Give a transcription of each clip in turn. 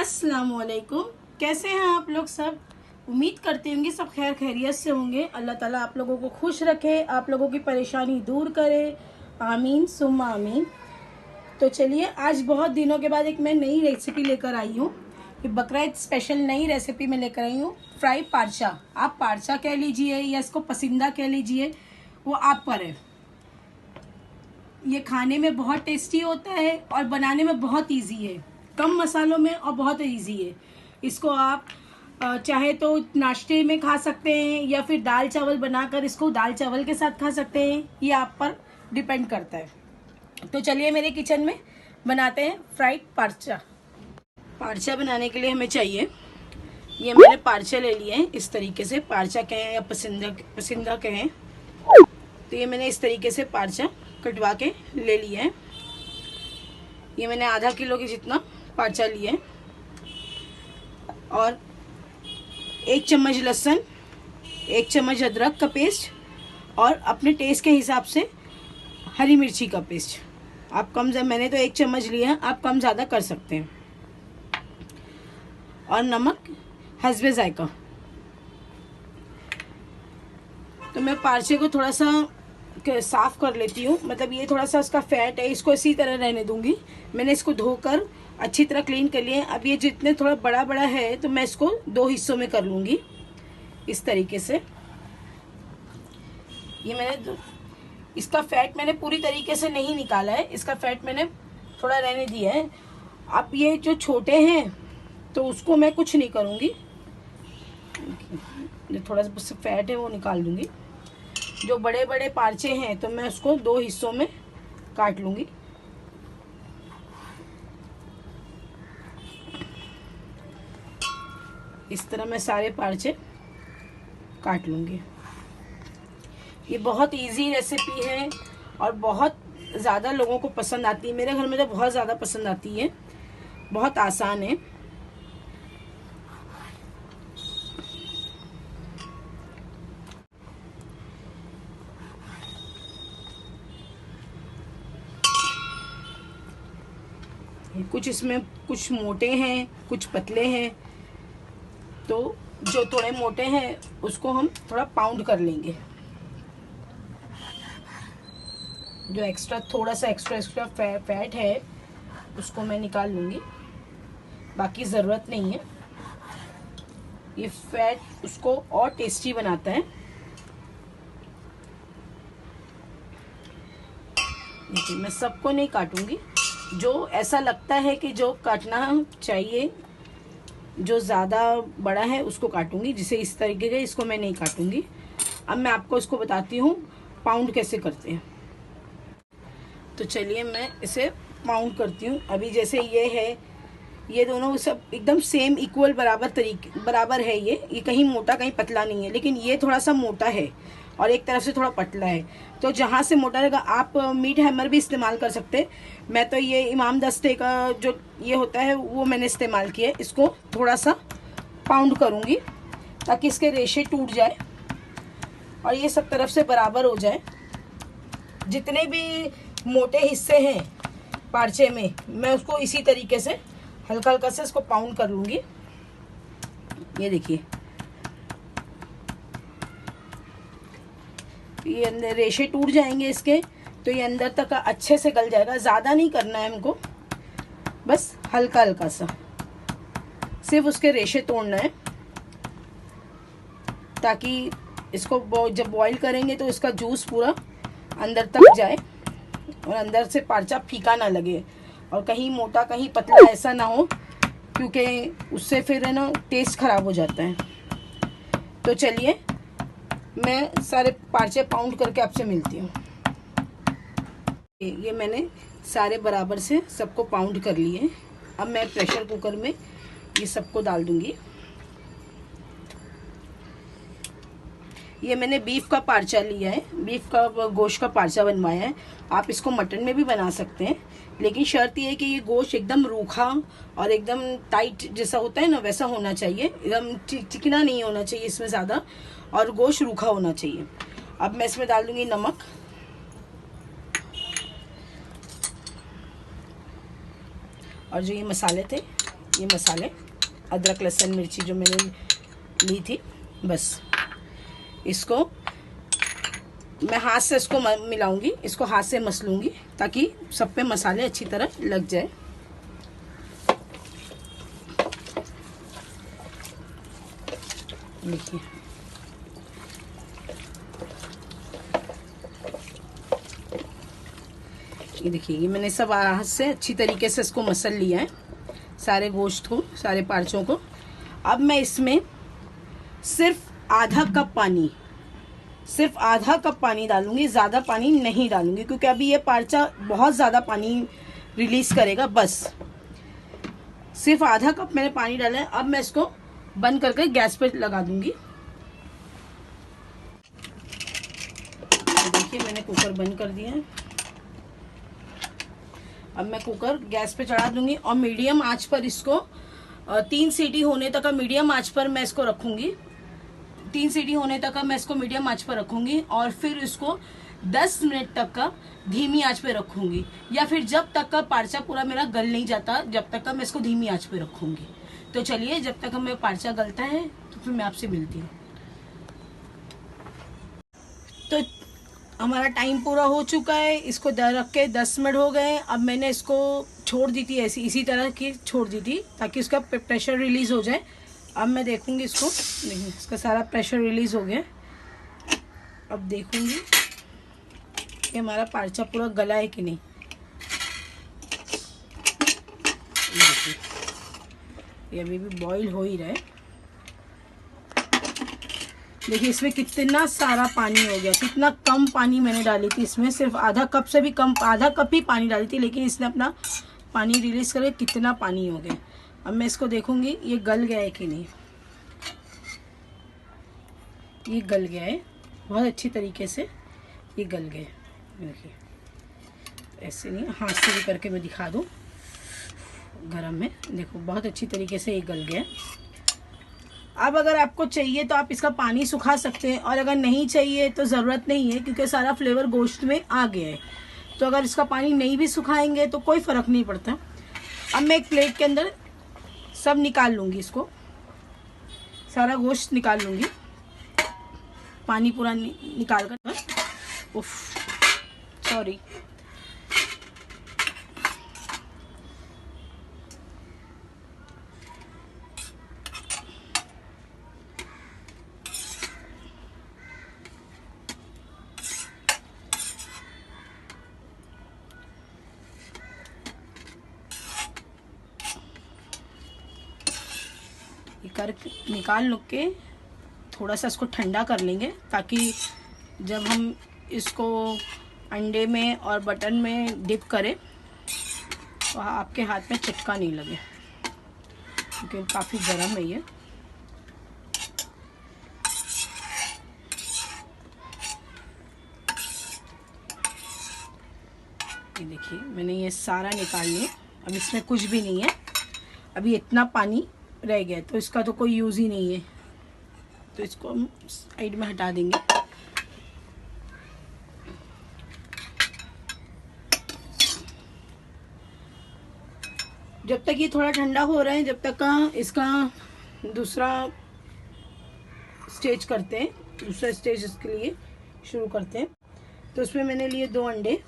अस्सलामुअलैकुम। कैसे हैं आप लोग सब? उम्मीद करते होंगे सब खैर खैरियत से होंगे। अल्लाह ताला आप लोगों को खुश रखे, आप लोगों की परेशानी दूर करे। आमीन सुम्मा आमीन। तो चलिए, आज बहुत दिनों के बाद एक मैं नई रेसिपी लेकर आई हूँ। ये बकरीद स्पेशल नई रेसिपी में लेकर आई हूँ। फ्राई पारचा, आप पारचा कह लीजिए या इसको पसिंदा कह लीजिए, वो आप पर है। ये खाने में बहुत टेस्टी होता है और बनाने में बहुत इजी है, कम मसालों में और बहुत इजी है। इसको आप चाहे तो नाश्ते में खा सकते हैं या फिर दाल चावल बनाकर इसको दाल चावल के साथ खा सकते हैं, ये आप पर डिपेंड करता है। तो चलिए मेरे किचन में बनाते हैं फ्राइड पारचा। पारचा बनाने के लिए हमें चाहिए, ये मैंने पारचा ले लिए हैं इस तरीके से, पारचा कहें या पसिंदा कहें। तो ये मैंने इस तरीके से पारचा कटवा के ले लिया है। ये मैंने आधा किलो के जितना पारचा लिया है और 1 चम्मच लहसुन, 1 चम्मच अदरक का पेस्ट और अपने टेस्ट के हिसाब से हरी मिर्ची का पेस्ट। आप कम, मैंने तो 1 चम्मच लिया है, आप कम ज़्यादा कर सकते हैं। और नमक हस्बे जायका। तो मैं पारचे को थोड़ा सा साफ कर लेती हूँ, मतलब ये थोड़ा सा उसका फैट है, इसको इसी तरह रहने दूंगी। मैंने इसको धोकर अच्छी तरह क्लीन कर लिया है। अब ये जितने थोड़ा बड़ा बड़ा है तो मैं इसको 2 हिस्सों में कर लूँगी इस तरीके से। ये मैंने इसका फैट मैंने पूरी तरीके से नहीं निकाला है, इसका फैट मैंने थोड़ा रहने दिया है। अब ये जो छोटे हैं तो उसको मैं कुछ नहीं करूँगी, जो थोड़ा सा फैट है वो निकाल दूँगी। जो बड़े बड़े पारचे हैं तो मैं उसको 2 हिस्सों में काट लूँगी। इस तरह मैं सारे पारचे काट लूँगी। ये बहुत इजी रेसिपी है और बहुत ज़्यादा लोगों को पसंद आती है। मेरे घर में तो बहुत ज़्यादा पसंद आती है, बहुत आसान है। कुछ इसमें कुछ मोटे हैं, कुछ पतले हैं, तो जो थोड़े मोटे हैं उसको हम थोड़ा पाउंड कर लेंगे। जो थोड़ा सा एक्स्ट्रा फैट है उसको मैं निकाल लूँगी, बाकी ज़रूरत नहीं है। ये फैट उसको और टेस्टी बनाता है। देखिए, मैं सबको नहीं काटूंगी, जो ऐसा लगता है कि जो काटना चाहिए, जो ज़्यादा बड़ा है उसको काटूंगी, जिसे इस तरीके का इसको मैं नहीं काटूंगी। अब मैं आपको इसको बताती हूँ पाउंड कैसे करते हैं। तो चलिए मैं इसे पाउंड करती हूँ। अभी जैसे ये है, ये दोनों सब एकदम सेम इक्वल बराबर है। ये कहीं मोटा कहीं पतला नहीं है, लेकिन ये थोड़ा सा मोटा है और एक तरफ से थोड़ा पतला है। तो जहाँ से मोटा रहेगा, आप मीट हैमर भी इस्तेमाल कर सकते हैं। मैं तो ये इमाम दस्ते का जो ये होता है वो मैंने इस्तेमाल किया है। इसको थोड़ा सा पाउंड करूँगी ताकि इसके रेशे टूट जाए और ये सब तरफ से बराबर हो जाए। जितने भी मोटे हिस्से हैं पारचे में, मैं उसको इसी तरीके से हल्का हल्का से इसको पाउंड कर लूँगी। ये देखिए, ये अंदर रेशे टूट जाएंगे इसके, तो ये अंदर तक अच्छे से गल जाएगा। ज़्यादा नहीं करना है हमको, बस हल्का हल्का सा सिर्फ उसके रेशे तोड़ना है, ताकि इसको जब बॉईल करेंगे तो इसका जूस पूरा अंदर तक जाए और अंदर से पारचा फीका ना लगे और कहीं मोटा कहीं पतला ऐसा ना हो, क्योंकि उससे फिर है ना टेस्ट ख़राब हो जाता है। तो चलिए मैं सारे पारचे पाउंड करके आपसे मिलती हूँ। ये मैंने सारे बराबर से सबको पाउंड कर लिए। अब मैं प्रेशर कुकर में ये सबको डाल दूंगी। ये मैंने बीफ का पारचा लिया है, बीफ का गोश्त का पारचा बनवाया है। आप इसको मटन में भी बना सकते हैं, लेकिन शर्त ये है कि ये गोश्त एकदम रूखा और एकदम टाइट जैसा होता है ना, वैसा होना चाहिए। एकदम चिकना नहीं होना चाहिए इसमें ज़्यादा, और गोश्त रूखा होना चाहिए। अब मैं इसमें डाल दूंगी नमक, और जो ये मसाले थे ये मसाले, अदरक लहसुन मिर्ची जो मैंने ली थी, बस इसको मैं हाथ से इसको मिलाऊंगी, इसको हाथ से मसलूंगी ताकि सब पे मसाले अच्छी तरह लग जाए। देखिए ये देखिए, ये मैंने सब हाथ से अच्छी तरीके से इसको मसल लिया है, सारे गोश्त को, सारे पार्चों को। अब मैं इसमें सिर्फ आधा कप पानी डालूंगी, ज़्यादा पानी नहीं डालूंगी क्योंकि अभी ये पार्चा बहुत ज़्यादा पानी रिलीज करेगा। बस सिर्फ आधा कप मैंने पानी डाला है। अब मैं इसको बंद करके गैस पे लगा दूंगी। तो देखिए मैंने कुकर बंद कर दिया है। अब मैं कुकर गैस पे चढ़ा दूंगी और मीडियम आंच पर इसको 3 सीटी होने तक का मीडियम आंच पर मैं इसको रखूंगी। 3 सीटी होने तक का मैं इसको मीडियम आंच पर रखूंगी और फिर इसको 10 मिनट तक का धीमी आंच पे रखूंगी, या फिर जब तक का पार्चा पूरा मेरा गल नहीं जाता जब तक का मैं इसको धीमी आंच पे रखूंगी। तो चलिए, जब तक हमें पार्चा गलता है तो फिर मैं आपसे मिलती हूँ। तो हमारा टाइम पूरा हो चुका है, इसको रख के 10 मिनट हो गए। अब मैंने इसको छोड़ दी थी, ऐसी इसी तरह की छोड़ दी थी ताकि उसका प्रेशर रिलीज हो जाए। अब मैं देखूंगी इसको, देखिए इसका सारा प्रेशर रिलीज हो गया। अब देखूंगी कि हमारा पार्चा पूरा गला है कि नहीं। ये अभी भी बॉईल हो ही रहा है। देखिए इसमें कितना सारा पानी हो गया, कितना कम पानी मैंने डाली थी इसमें, सिर्फ आधा कप से भी कम, आधा कप ही पानी डाली थी, लेकिन इसने अपना पानी रिलीज करके कितना पानी हो गया। अब मैं इसको देखूंगी ये गल गया है कि नहीं। ये गल गया है बहुत अच्छी तरीके से, ये गल गया। देखिए ऐसे नहीं, हाथ से भी करके मैं दिखा दूँ गरम है, देखो बहुत अच्छी तरीके से ये गल गया। अब अगर आपको चाहिए तो आप इसका पानी सुखा सकते हैं, और अगर नहीं चाहिए तो ज़रूरत नहीं है क्योंकि सारा फ्लेवर गोश्त में आ गया है। तो अगर इसका पानी नहीं भी सुखाएंगे तो कोई फ़र्क नहीं पड़ता। अब मैं एक प्लेट के अंदर सब निकाल लूँगी, इसको सारा गोश्त निकाल लूँगी, पानी पूरा निकाल कर। उफ सॉरी, कर निकाल लो के थोड़ा सा इसको ठंडा कर लेंगे ताकि जब हम इसको अंडे में और बटन में डिप करें तो आपके हाथ में चिपका नहीं लगे, क्योंकि काफ़ी गर्म है ये। देखिए मैंने ये सारा निकाल लिया, अब इसमें कुछ भी नहीं है, अभी इतना पानी रह गया तो इसका तो कोई यूज़ ही नहीं है, तो इसको हम साइड में हटा देंगे। जब तक ये थोड़ा ठंडा हो रहा है, जब तक का इसका दूसरा स्टेज करते हैं, दूसरा स्टेज इसके लिए शुरू करते हैं। तो उसमें मैंने लिए 2 अंडे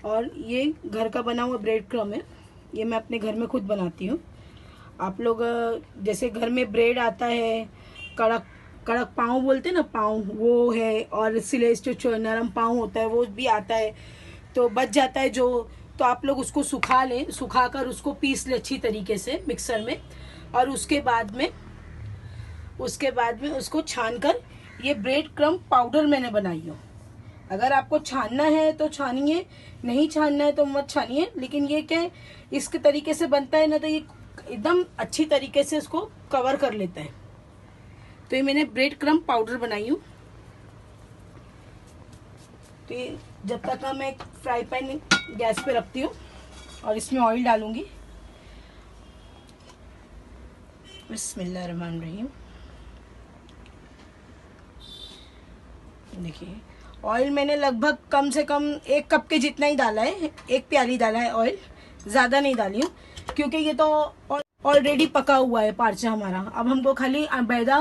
और ये घर का बना हुआ ब्रेड क्रम है, ये मैं अपने घर में खुद बनाती हूँ। आप लोग जैसे घर में ब्रेड आता है, कड़क कड़क पाँव बोलते हैं ना, पाँव वो है, और सिलेस जो नरम पाँव होता है वो भी आता है, तो बच जाता है जो, तो आप लोग उसको सुखा लें, सुखाकर उसको पीस लें अच्छी तरीके से मिक्सर में, और उसके बाद में उसको छानकर ये ब्रेड क्रम पाउडर मैंने बनाई हो। अगर आपको छानना है तो छानिए, नहीं छानना है तो मत छानिए, लेकिन ये क्या इस तरीके से बनता है ना, तो ये एकदम अच्छी तरीके से इसको कवर कर लेता है। तो ये मैंने ब्रेड क्रम पाउडर बनाई हूँ। तो ये जब तक मैं एक फ्राई पैन गैस पे रखती हूँ और इसमें ऑयल डालूंगी। बिस्मिल्लाहिर्रहमानिर्रहीम। देखिए ऑयल मैंने लगभग कम से कम 1 कप के जितना ही डाला है, 1 प्याली डाला है ऑयल, ज़्यादा नहीं डाली हूँ क्योंकि ये तो ऑलरेडी पका हुआ है पार्चा हमारा। अब हमको खाली मैदा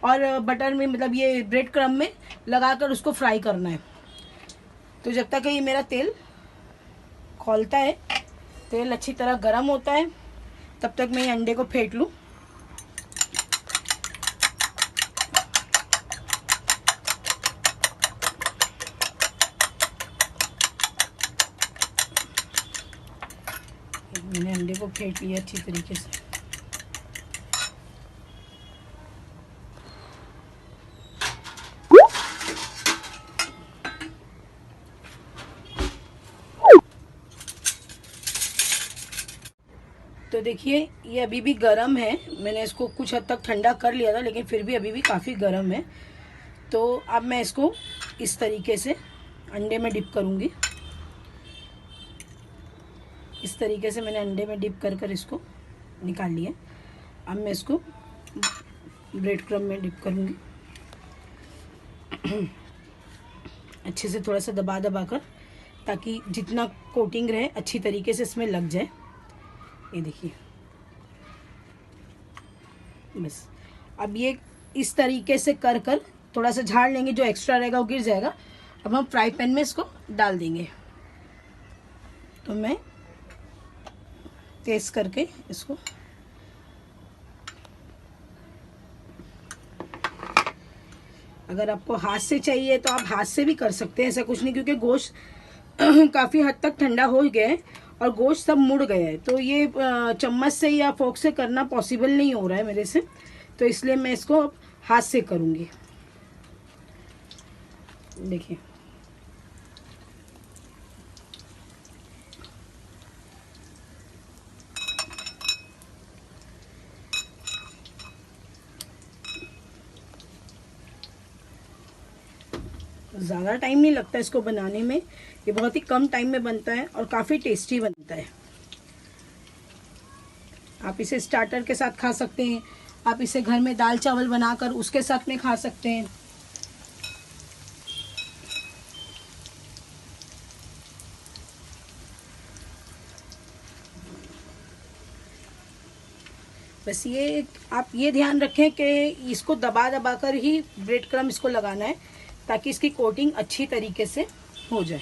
और बटर में मतलब ये ब्रेड क्रम्ब में लगाकर उसको फ्राई करना है। तो जब तक ये मेरा तेल खौलता है, तेल अच्छी तरह गर्म होता है, तब तक मैं ये अंडे को फेंट लूँ। मैंने अंडे को फेंट लिया अच्छी तरीके से। तो देखिए ये अभी भी गर्म है, मैंने इसको कुछ हद तक ठंडा कर लिया था लेकिन फिर भी अभी भी काफ़ी गर्म है। तो अब मैं इसको इस तरीके से अंडे में डिप करूँगी। इस तरीके से मैंने अंडे में डिप कर कर इसको निकाल लिया। अब मैं इसको ब्रेड क्रम्ब में डिप करूँगी अच्छे से, थोड़ा सा दबा दबा कर, ताकि जितना कोटिंग रहे अच्छी तरीके से इसमें लग जाए। ये देखिए बस। अब ये इस तरीके से कर कर थोड़ा सा झाड़ लेंगे, जो एक्स्ट्रा रहेगा वो गिर जाएगा। अब हम फ्राई पैन में इसको डाल देंगे। तो मैं तेज करके इसको अगर आपको हाथ से चाहिए तो आप हाथ से भी कर सकते हैं, ऐसा कुछ नहीं, क्योंकि गोश्त काफ़ी हद तक ठंडा हो गया है और गोश्त सब मुड़ गया है। तो ये चम्मच से या फोक से करना पॉसिबल नहीं हो रहा है मेरे से, तो इसलिए मैं इसको अब हाथ से करूँगी। देखिए ज़्यादा टाइम नहीं लगता इसको बनाने में, ये बहुत ही कम टाइम में बनता है और काफ़ी टेस्टी बनता है। आप इसे स्टार्टर के साथ खा सकते हैं, आप इसे घर में दाल चावल बनाकर उसके साथ में खा सकते हैं। बस ये आप ये ध्यान रखें कि इसको दबा दबा कर ही ब्रेड क्रम्ब इसको लगाना है, ताकि इसकी कोटिंग अच्छी तरीके से हो जाए।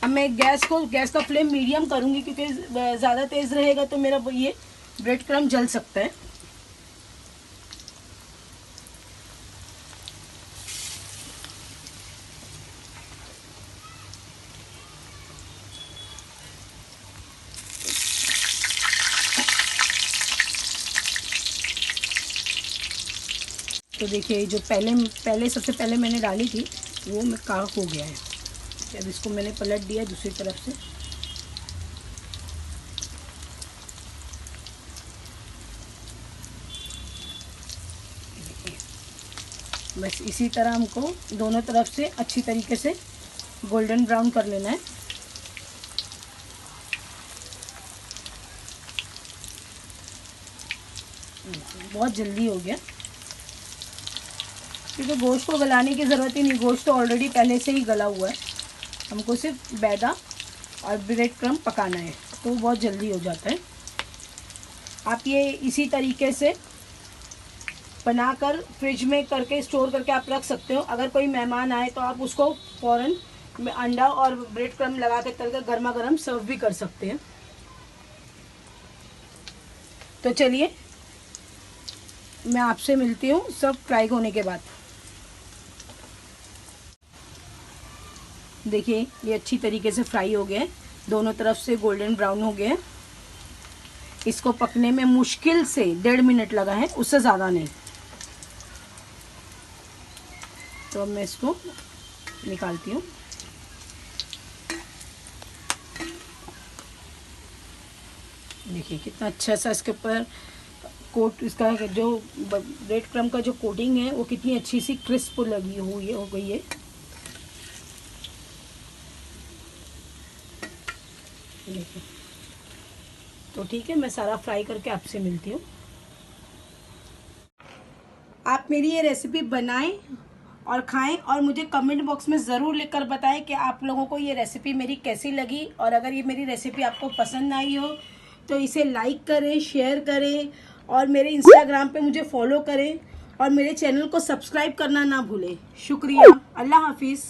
अब मैं गैस का फ्लेम मीडियम करूँगी, क्योंकि ज़्यादा तेज़ रहेगा तो मेरा ये ब्रेड क्रम्ब जल सकता है। तो देखिए जो पहले सबसे पहले मैंने डाली थी वो मैं काफ़ हो गया है। अब इसको मैंने पलट दिया दूसरी तरफ से। बस इसी तरह हमको दोनों तरफ से अच्छी तरीके से गोल्डन ब्राउन कर लेना है। बहुत जल्दी हो गया, क्योंकि गोश्त को गलाने की ज़रूरत ही नहीं, गोश्त तो ऑलरेडी पहले से ही गला हुआ है। हमको सिर्फ मैदा और ब्रेड क्रम्ब पकाना है, तो बहुत जल्दी हो जाता है। आप ये इसी तरीके से बनाकर फ्रिज में करके स्टोर करके आप रख सकते हो। अगर कोई मेहमान आए तो आप उसको फ़ौरन अंडा और ब्रेड क्रम्ब लगा के तल कर गर्मा गर्म सर्व भी कर सकते हैं। तो चलिए मैं आपसे मिलती हूँ सब फ्राई होने के बाद। देखिए ये अच्छी तरीके से फ्राई हो गए, दोनों तरफ से गोल्डन ब्राउन हो गए। इसको पकने में मुश्किल से 1.5 मिनट लगा है, उससे ज़्यादा नहीं। तो अब मैं इसको निकालती हूँ। देखिए कितना अच्छा सा इसके ऊपर कोट, इसका जो ब्रेड क्रम्ब का जो कोटिंग है वो कितनी अच्छी सी क्रिस्प लगी हुई हो गई है। देखिए तो ठीक है, मैं सारा फ्राई करके आपसे मिलती हूँ। आप मेरी ये रेसिपी बनाएं और खाएं, और मुझे कमेंट बॉक्स में ज़रूर लिखकर बताएं कि आप लोगों को ये रेसिपी मेरी कैसी लगी। और अगर ये मेरी रेसिपी आपको पसंद आई हो तो इसे लाइक करें, शेयर करें, और मेरे इंस्टाग्राम पे मुझे फॉलो करें, और मेरे चैनल को सब्सक्राइब करना ना भूलें। शुक्रिया। अल्लाह हाफिज़।